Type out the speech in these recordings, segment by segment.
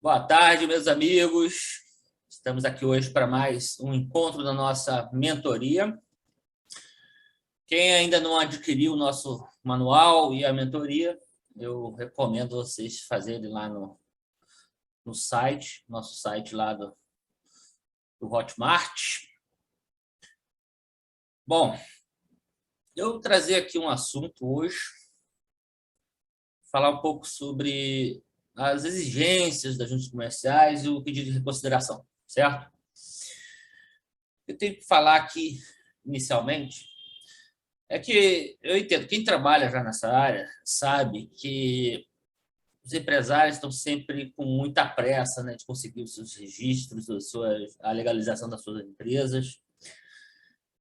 Boa tarde, meus amigos. Estamos aqui hoje para mais um encontro da nossa mentoria. Quem ainda não adquiriu o nosso manual e a mentoria, eu recomendo vocês fazerem lá no site, nosso site lá do Hotmart. Bom, eu vou trazer aqui um assunto hoje, falar um pouco sobre as exigências das juntas comerciais e o pedido de reconsideração, certo? Eu tenho que falar aqui, inicialmente, é que eu entendo, quem trabalha já nessa área sabe que os empresários estão sempre com muita pressa, né, de conseguir os seus registros, a legalização das suas empresas,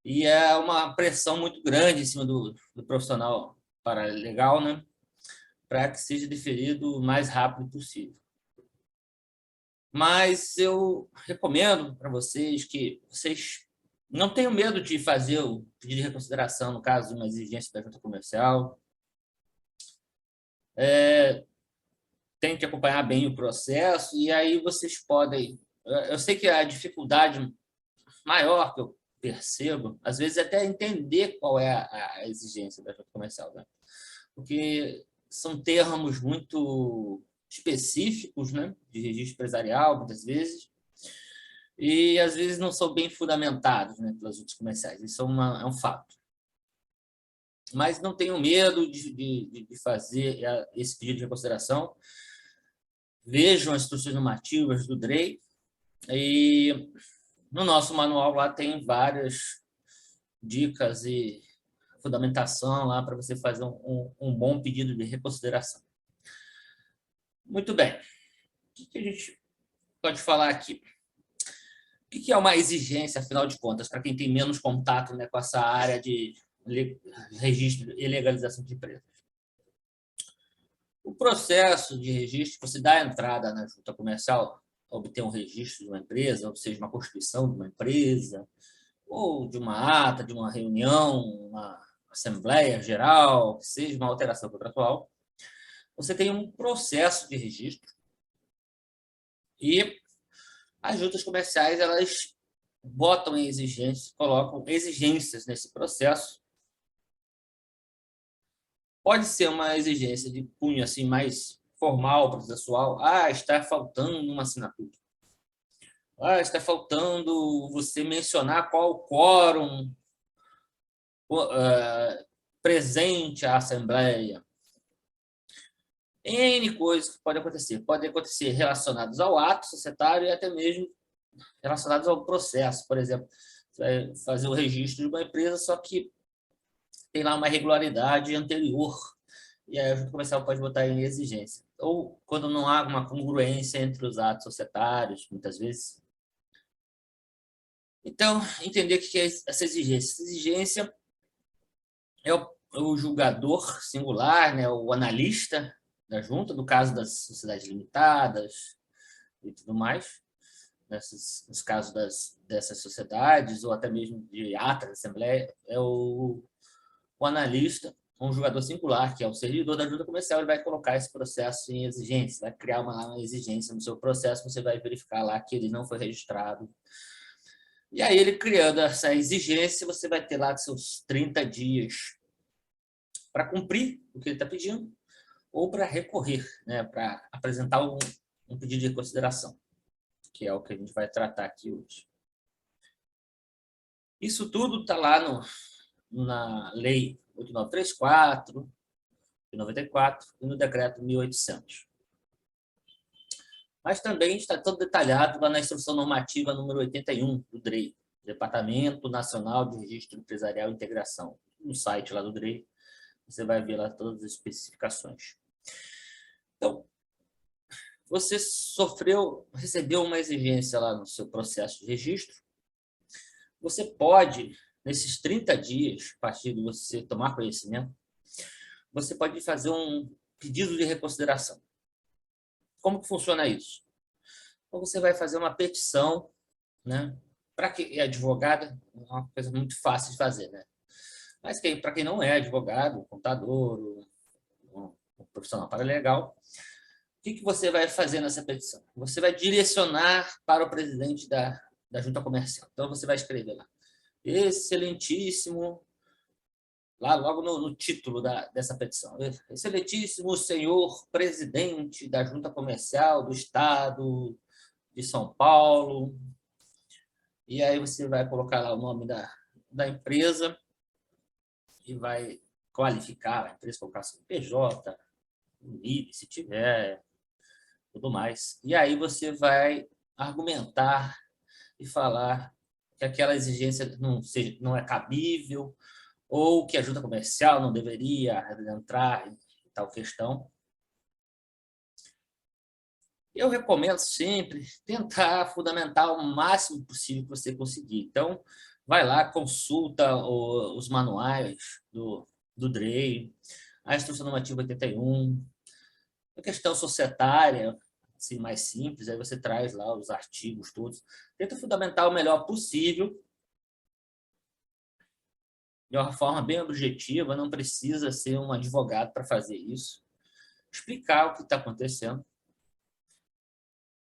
e é uma pressão muito grande em cima do profissional paralegal, né, para que seja deferido o mais rápido possível. Mas eu recomendo para vocês que vocês não tenham medo de fazer o pedido de reconsideração no caso de uma exigência da junta comercial. Tem que acompanhar bem o processo e aí vocês podem... Eu sei que a dificuldade maior que eu percebo, às vezes, é até entender qual é a exigência da junta comercial, né? Porque são termos muito específicos, né, de registro empresarial, muitas vezes, e às vezes não são bem fundamentados, né, pelas juntas comerciais. Isso é um fato. Mas não tenham medo de fazer esse pedido de reconsideração. Vejam as instruções normativas do DREI e no nosso manual lá tem várias dicas e fundamentação lá para você fazer um bom pedido de reconsideração. Muito bem. O que a gente pode falar aqui? O que é uma exigência, afinal de contas, para quem tem menos contato, né, com essa área de registro e legalização de empresas? O processo de registro, você dá a entrada na junta comercial, obter um registro de uma empresa, ou seja, uma constituição de uma empresa, ou de uma ata, de uma reunião, uma assembleia geral, que seja uma alteração contratual, você tem um processo de registro e as juntas comerciais, elas botam em exigências, colocam exigências nesse processo. Pode ser uma exigência de cunho assim, mais formal, processual. Está faltando uma assinatura. Está faltando você mencionar qual quórum presente à Assembleia. N coisas que podem acontecer. Podem acontecer relacionados ao ato societário e até mesmo relacionados ao processo. Por exemplo, você vai fazer o registro de uma empresa, só que tem lá uma irregularidade anterior. E aí a junta comercial pode botar em exigência. Ou quando não há uma congruência entre os atos societários, muitas vezes. Então, entender o que é essa exigência. Essa exigência é o julgador singular, né, o analista da junta, no caso das sociedades limitadas e tudo mais, nos casos dessas sociedades, ou até mesmo de ata da Assembleia, é o analista, um julgador singular, que é o servidor da junta comercial, ele vai colocar esse processo em exigência, vai criar uma exigência no seu processo, você vai verificar lá que ele não foi registrado. E aí, ele criando essa exigência, você vai ter lá seus 30 dias para cumprir o que ele está pedindo, ou para recorrer, né, para apresentar um pedido de reconsideração, que é o que a gente vai tratar aqui hoje. Isso tudo está lá na Lei 8934, de 94, e no Decreto 1800. Mas também está todo detalhado lá na Instrução Normativa número 81 do DREI, Departamento Nacional de Registro Empresarial e Integração. No site lá do DREI, você vai ver lá todas as especificações. Então, você recebeu uma exigência lá no seu processo de registro, você pode, nesses 30 dias, a partir de você tomar conhecimento, você pode fazer um pedido de reconsideração. Como que funciona isso? Então, você vai fazer uma petição, né? Para quem é advogado, é uma coisa muito fácil de fazer, né? Mas para quem não é advogado, contador, um profissional paralegal, que você vai fazer nessa petição? Você vai direcionar para o presidente da Junta Comercial. Então, você vai escrever lá: excelentíssimo, lá logo no título dessa petição: excelentíssimo senhor presidente da Junta Comercial do Estado de São Paulo. E aí você vai colocar lá o nome da empresa e vai qualificar a empresa, colocar CNPJ, NIP, se tiver, tudo mais. E aí você vai argumentar e falar que aquela exigência não é cabível, ou que a junta comercial não deveria entrar em tal questão. Eu recomendo sempre tentar fundamentar o máximo possível que você conseguir. Então, vai lá, consulta os manuais do DREI, a Instrução Normativa 81, a questão societária, assim, mais simples, aí você traz lá os artigos todos. Tenta fundamentar o melhor possível, de uma forma bem objetiva, não precisa ser um advogado para fazer isso. Explicar o que está acontecendo.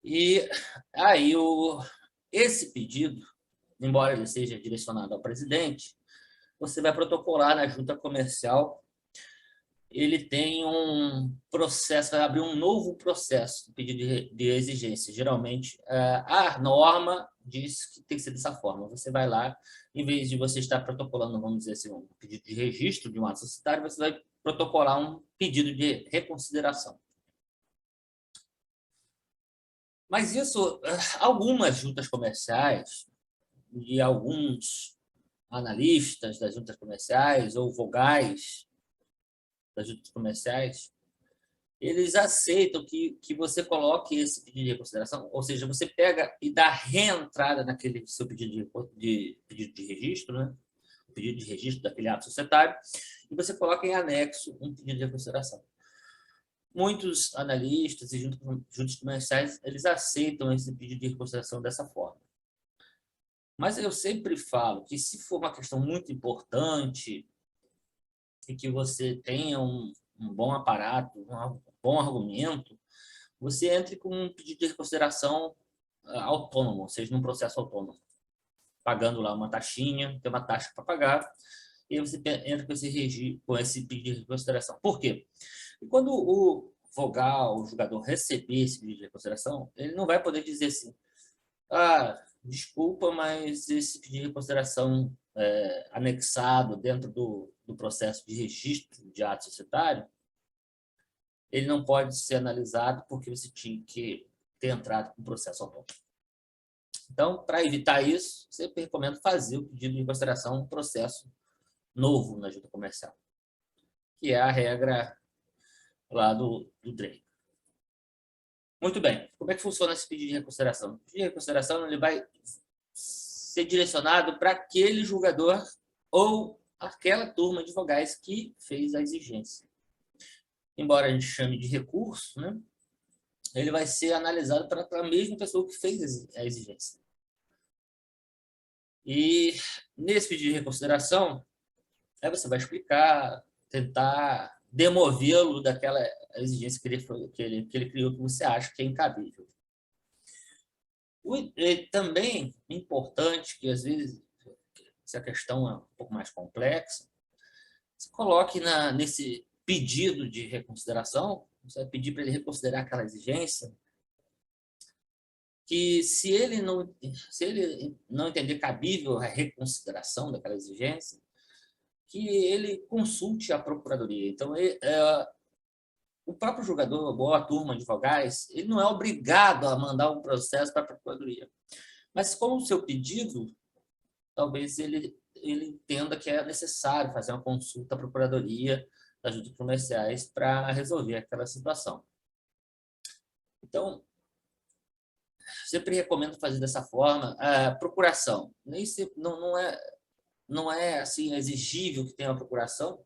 E aí, esse pedido, embora ele seja direcionado ao presidente, você vai protocolar na junta comercial. Ele tem um processo, vai abrir um novo processo de pedido de exigência. Geralmente, a norma diz que tem que ser dessa forma. Você vai lá, em vez de você estar protocolando, vamos dizer assim, um pedido de registro de um ato societário, você vai protocolar um pedido de reconsideração. Mas isso, algumas juntas comerciais e alguns analistas das juntas comerciais ou vogais das juntas comerciais, eles aceitam que você coloque esse pedido de reconsideração, ou seja, você pega e dá reentrada naquele seu pedido de registro, né? O pedido de registro daquele ato societário, e você coloca em anexo um pedido de reconsideração. Muitos analistas e juntas comerciais, eles aceitam esse pedido de reconsideração dessa forma. Mas eu sempre falo que, se for uma questão muito importante e que você tenha um bom aparato, um bom argumento, você entre com um pedido de reconsideração autônomo, ou seja, num processo autônomo, pagando lá uma taxinha, tem uma taxa para pagar, e aí você entra com esse pedido de reconsideração. Por quê? E quando o vogal, o julgador, receber esse pedido de reconsideração, ele não vai poder dizer assim: desculpa, mas esse pedido de reconsideração anexado dentro do processo de registro de ato societário, ele não pode ser analisado porque você tinha que ter entrado com o processo autônomo. Então, para evitar isso, sempre recomendo fazer o pedido de reconsideração um processo novo na junta comercial, que é a regra lá do DREI. Muito bem. Como é que funciona esse pedido de reconsideração? O pedido de reconsideração ele vai ser direcionado para aquele julgador ou aquela turma de vogais que fez a exigência. Embora a gente chame de recurso, né, ele vai ser analisado para a mesma pessoa que fez a exigência. E nesse pedido de reconsideração, aí você vai explicar, tentar demovê-lo daquela exigência que ele criou, que você acha que é incabível. Também é importante que, às vezes, se a questão é um pouco mais complexa, você coloque nesse pedido de reconsideração, você vai pedir para ele reconsiderar aquela exigência, que se ele não entender cabível a reconsideração daquela exigência, que ele consulte a procuradoria. Então, o próprio julgador ou a turma de vogais, ele não é obrigado a mandar um processo para a procuradoria. Mas, com o seu pedido, talvez ele entenda que é necessário fazer uma consulta à procuradoria das juntas comerciais para resolver aquela situação. Então, sempre recomendo fazer dessa forma. A procuração nem sempre, não é assim exigível que tenha uma procuração.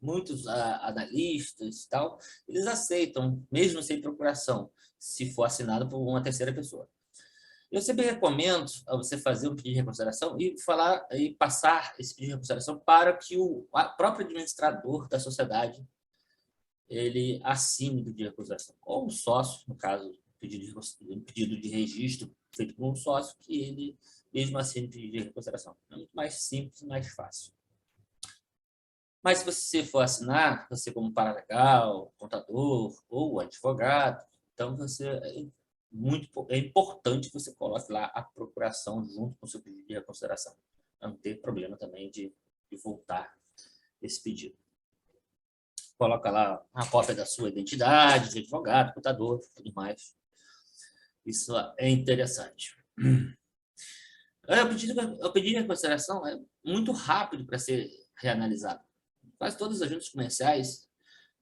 Muitos analistas e tal, eles aceitam, mesmo sem procuração, se for assinado por uma terceira pessoa. Eu sempre recomendo a você fazer um pedido de reconsideração e passar esse pedido de reconsideração para que o próprio administrador da sociedade ele assine o pedido de reconsideração. Ou um sócio, no caso, pedido de registro feito por um sócio, que ele mesmo assine o pedido de reconsideração. É muito mais simples e mais fácil. Mas se você for assinar, você como paralegal, contador ou advogado, então é importante que você coloque lá a procuração junto com o seu pedido de reconsideração, para não ter problema também de voltar esse pedido. Coloca lá a cópia da sua identidade, de advogado, contador, tudo mais. Isso é interessante. O pedido de reconsideração é muito rápido para ser reanalisado. Quase todas as juntas comerciais,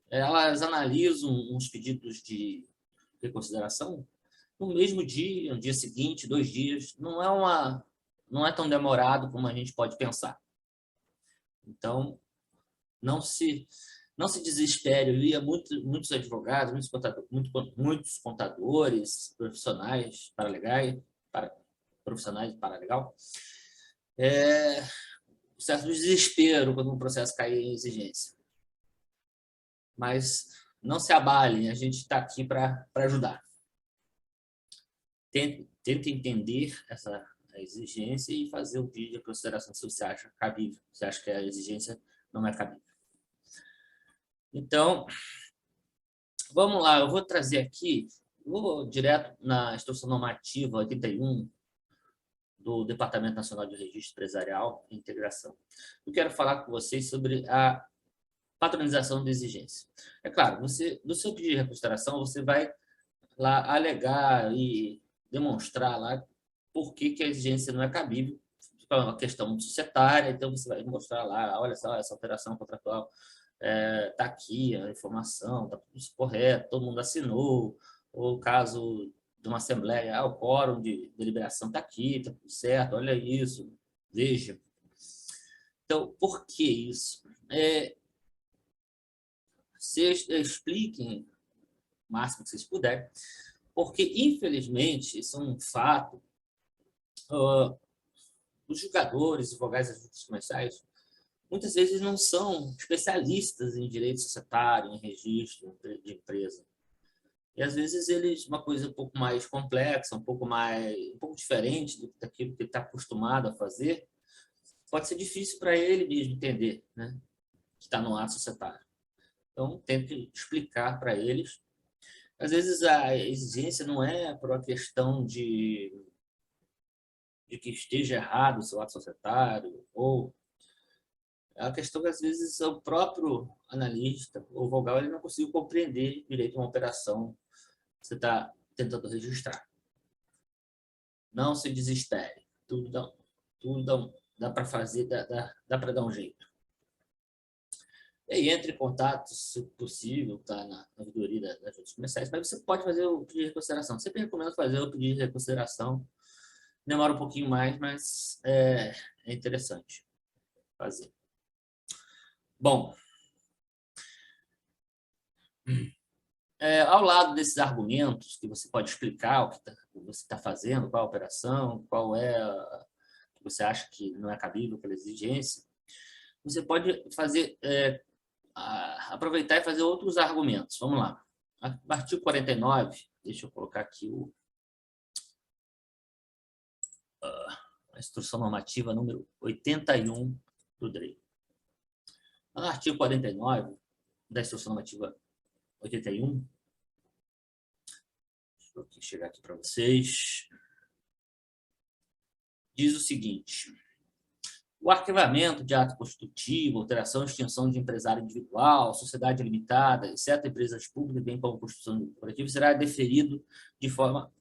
elas analisam os pedidos de reconsideração no mesmo dia, no dia seguinte, 2 dias. Não é tão demorado como a gente pode pensar. Então, não se desespere. Eu lia muitos advogados, muitos contadores, profissionais paralegais, profissionais de paralegal, certo desespero quando um processo cai em exigência. Mas não se abalem, a gente está aqui para ajudar. Tente entender essa exigência e fazer o pedido de consideração se você acha cabível, se acha que a exigência não é cabível. Então, vamos lá, eu vou trazer aqui, vou direto na Instrução Normativa 81 do Departamento Nacional de Registro Empresarial e Integração. Eu quero falar com vocês sobre a padronização de exigência. É claro, no seu pedido de reconsideração, você vai lá alegar e demonstrar lá por que a exigência não é cabível. É uma questão societária, então você vai mostrar lá, olha só, essa alteração contratual está aqui, a informação, está tudo correto, todo mundo assinou, ou caso de uma assembleia, o quórum de deliberação está aqui, está tudo certo, olha isso, veja. Então, por que isso? Vocês expliquem o máximo que vocês puderem, porque, infelizmente, isso é um fato, os julgadores e vogais das juntas comerciais muitas vezes não são especialistas em direito societário, em registro de empresa. E, às vezes, uma coisa um pouco mais complexa, um pouco diferente daquilo que ele está acostumado a fazer, pode ser difícil para ele mesmo entender, né, que está no ato societário. Então, tente explicar para eles. Às vezes, a exigência não é por uma questão de que esteja errado o seu ato societário, ou a questão que, às vezes, o próprio analista ou vogal ele não conseguiu compreender direito uma operação que você está tentando registrar. Não se desespere. Tudo dá para fazer, dá para dar um jeito. E aí, entre em contato, se possível, tá na ouvidoria das juntas comerciais, mas você pode fazer o pedido de reconsideração. Sempre recomendo fazer o pedido de reconsideração. Demora um pouquinho mais, mas é interessante fazer. Bom, ao lado desses argumentos, que você pode explicar o que você está fazendo, qual a operação, qual é que você acha que não é cabível pela exigência, você pode fazer, aproveitar e fazer outros argumentos. Vamos lá. Artigo 49, deixa eu colocar aqui a Instrução Normativa número 81 do DREI. No artigo 49 da Instrução Normativa 81, deixa eu chegar aqui para vocês, diz o seguinte: o arquivamento de ato constitutivo, alteração e extinção de empresário individual, sociedade limitada, exceto empresas públicas, bem como constituição coletiva, será deferido de forma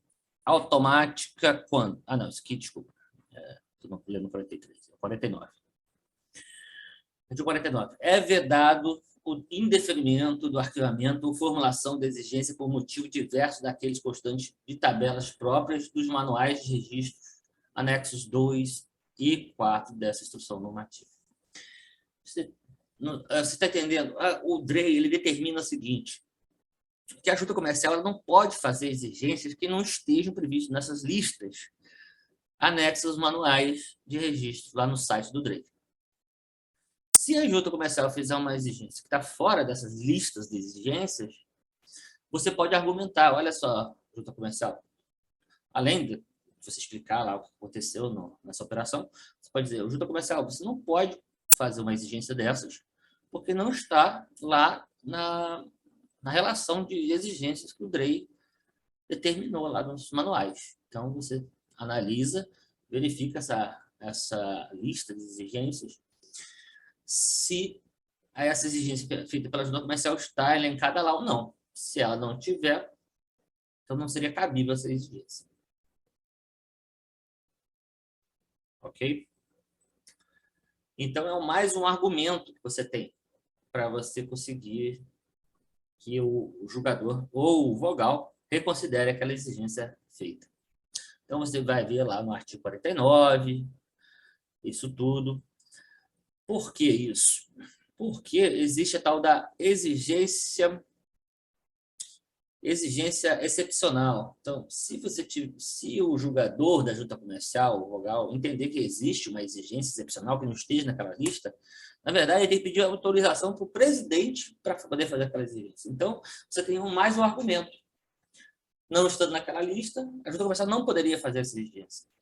automática quando... não, isso aqui, desculpa. Estou lendo 43, 49. Artigo 49. É vedado o indeferimento do arquivamento ou formulação de exigência por motivo diverso daqueles constantes de tabelas próprias dos manuais de registro, anexos 2 e 4 dessa instrução normativa. Você está entendendo? O DREI ele determina o seguinte, que a junta comercial ela não pode fazer exigências que não estejam previstas nessas listas anexas aos manuais de registro lá no site do DREI. Se a junta comercial fizer uma exigência que está fora dessas listas de exigências, você pode argumentar, olha só, junta comercial, além de você explicar lá o que aconteceu nessa operação, você pode dizer, junta comercial, você não pode fazer uma exigência dessas, porque não está lá na relação de exigências que o DREI determinou lá nos manuais. Então, você analisa, verifica essa lista de exigências, se essa exigência feita pela junta comercial está elencada lá ou não. Se ela não tiver, então não seria cabível essa exigência. Ok? Então, é mais um argumento que você tem para você conseguir que o julgador ou o vogal reconsidere aquela exigência feita. Então, você vai ver lá no artigo 49, isso tudo. Por que isso? Porque existe a tal da exigência excepcional. Então, se o julgador da junta comercial, o vogal, entender que existe uma exigência excepcional que não esteja naquela lista, na verdade, ele tem que pedir autorização para o presidente para poder fazer aquela exigência. Então, você tem mais um argumento. Não estando naquela lista, a junta comercial não poderia fazer essa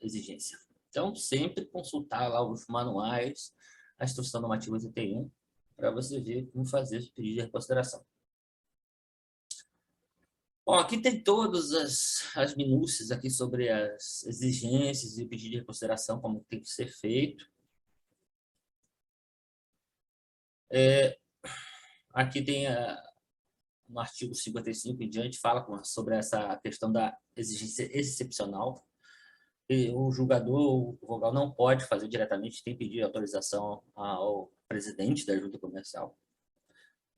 exigência. Então, sempre consultar lá os manuais, a instrução normativa 81, para você ver como fazer esse pedido de reconsideração. Bom, aqui tem todas as minúcias aqui sobre as exigências e o pedido de reconsideração, como tem que ser feito. Aqui tem no artigo 55 em diante, fala sobre essa questão da exigência excepcional. E o julgador, o vogal, não pode fazer diretamente, tem que pedir autorização ao presidente da junta comercial.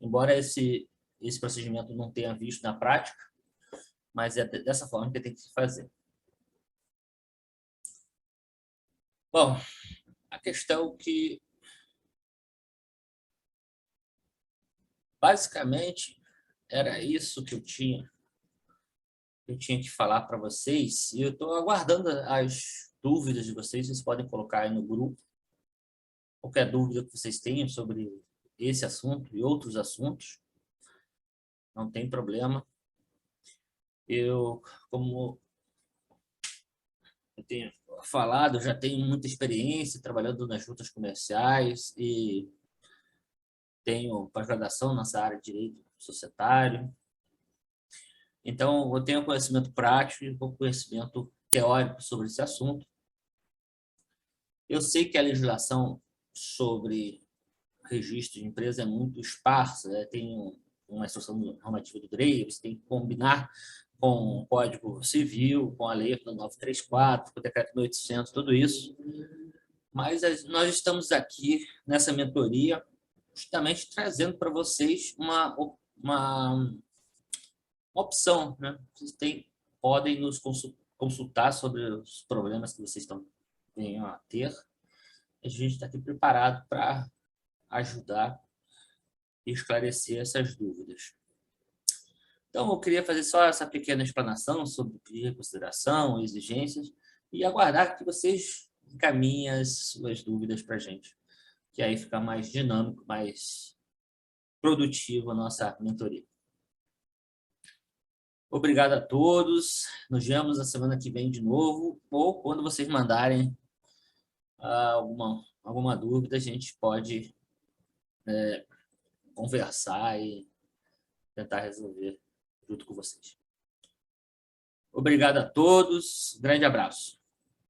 Embora esse procedimento não tenha visto na prática, mas é dessa forma que tem que se fazer. Bom, a questão que, basicamente, era isso que eu tinha que falar para vocês, e eu estou aguardando as dúvidas de vocês, vocês podem colocar aí no grupo, qualquer dúvida que vocês tenham sobre esse assunto e outros assuntos, não tem problema. Como eu tenho falado, já tenho muita experiência trabalhando nas juntas comerciais e tenho pós-graduação nessa área de direito societário. Então, eu tenho conhecimento prático e conhecimento teórico sobre esse assunto. Eu sei que a legislação sobre registro de empresa é muito esparsa, né? Tem uma instrução normativa do DREI, você tem que combinar com o Código Civil, com a Lei 934, com o Decreto 1800, tudo isso. Mas nós estamos aqui nessa mentoria justamente trazendo para vocês uma opção, né? Vocês podem nos consultar sobre os problemas que vocês venham a ter. A gente está aqui preparado para ajudar e esclarecer essas dúvidas. Então, eu queria fazer só essa pequena explanação sobre pedir reconsideração, exigências, e aguardar que vocês encaminhem as suas dúvidas para a gente, que aí fica mais dinâmico, mais produtivo a nossa mentoria. Obrigado a todos. Nos vemos na semana que vem de novo, ou quando vocês mandarem alguma dúvida, a gente pode conversar e tentar resolver junto com vocês. Obrigado a todos. Grande abraço.